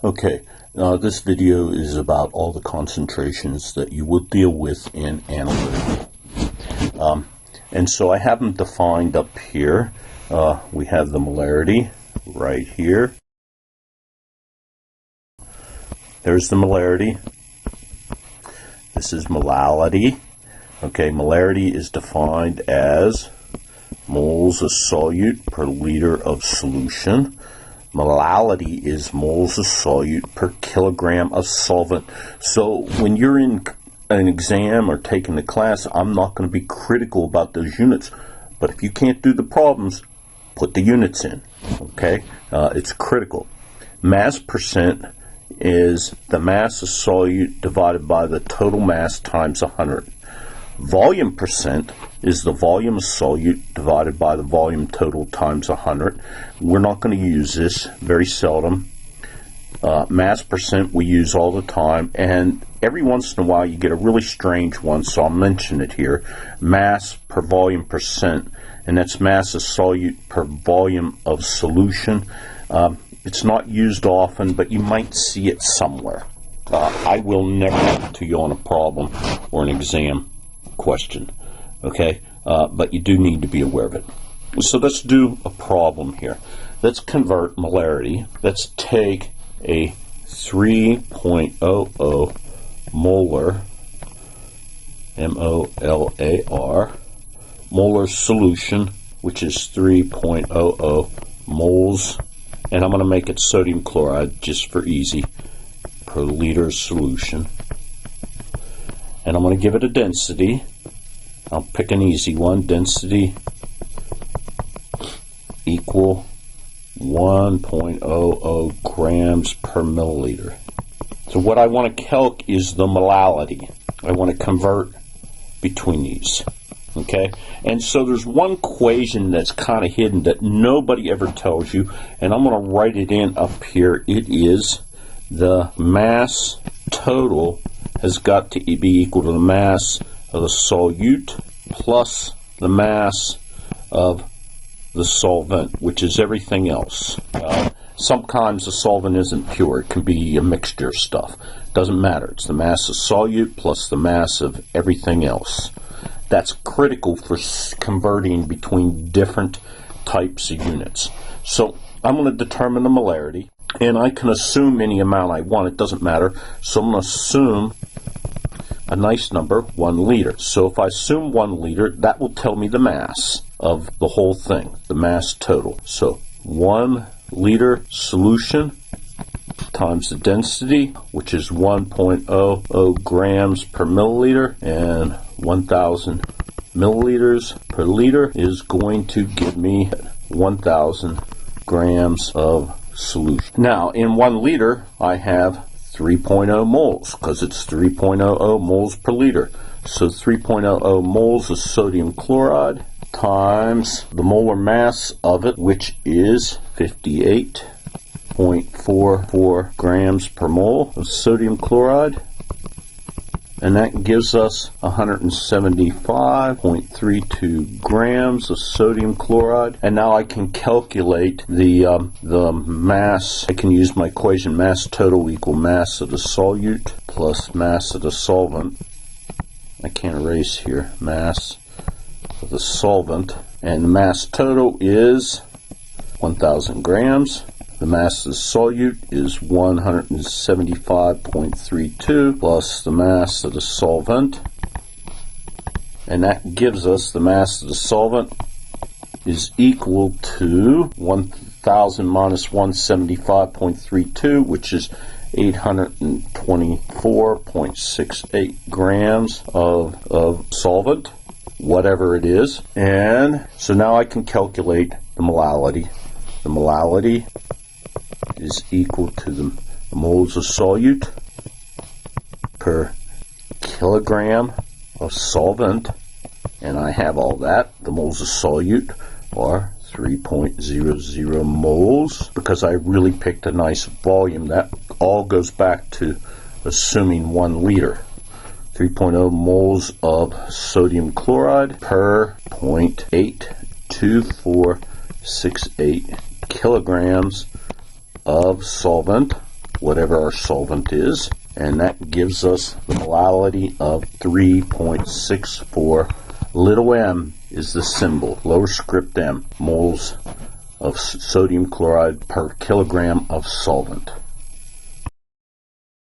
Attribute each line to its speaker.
Speaker 1: Okay, this video is about all the concentrations that you will deal with in analytical. And so I have them defined up here. We have the molarity right here. There's the molarity. This is molality. Okay, molarity is defined as moles of solute per liter of solution. Molality is moles of solute per kilogram of solvent. So when you're in an exam or taking the class, I'm not going to be critical about those units. But if you can't do the problems, put the units in. Okay, it's critical. Mass percent is the mass of solute divided by the total mass times 100. Volume percent is the volume of solute divided by the volume total times 100. We're not going to use this, very seldom. Mass percent we use all the time, and every once in a while you get a really strange one, so I'll mention it here. Mass per volume percent, and that's mass of solute per volume of solution. It's not used often, but you might see it somewhere. I will never give it to you on a problem or an exam question, okay? But you do need to be aware of it. So let's do a problem here. Let's convert molarity. Let's take a 3.00 molar, M-O-L-A-R, molar solution, which is 3.00 moles, and I'm going to make it sodium chloride just for easy, per liter solution. And I'm going to give it a density. I'll pick an easy one. Density equal 1.00 grams per milliliter. So what I want to calc is the molality. I want to convert between these. Okay? And so there's one equation that's kind of hidden that nobody ever tells you, and I'm going to write it in up here. It is the mass total has got to be equal to the mass of the solute plus the mass of the solvent, which is everything else. Sometimes the solvent isn't pure. It can be a mixture of stuff. Doesn't matter. It's the mass of solute plus the mass of everything else. That's critical for converting between different types of units. So I'm going to determine the molarity, and I can assume any amount I want. It doesn't matter. So I'm going to assume a nice number, 1 liter. So if I assume 1 liter, that will tell me the mass of the whole thing, the mass total. So 1 liter solution times the density, which is 1.00 grams per milliliter, and 1,000 milliliters per liter is going to give me 1,000 grams of solution. Now, in 1 liter, I have 3.0 moles, because it's 3.00 moles per liter. So 3.00 moles of sodium chloride times the molar mass of it, which is 58.44 grams per mole of sodium chloride. And that gives us 175.32 grams of sodium chloride. And now I can calculate the mass. I can use my equation, mass total equal mass of the solute plus mass of the solvent. I can't erase here. Mass of the solvent. And the mass total is 1,000 grams. The mass of the solute is 175.32 plus the mass of the solvent. And that gives us the mass of the solvent is equal to 1,000 minus 175.32, which is 824.68 grams of solvent, whatever it is. And so now I can calculate the molality. The molality is equal to the moles of solute per kilogram of solvent, and I have all that. The moles of solute are 3.00 moles, because I really picked a nice volume. That all goes back to assuming 1 liter. 3.0 moles of sodium chloride per 0.82468 kilograms of solvent, whatever our solvent is, and that gives us the molality of 3.64. Little m is the symbol, lower script m, moles of sodium chloride per kilogram of solvent.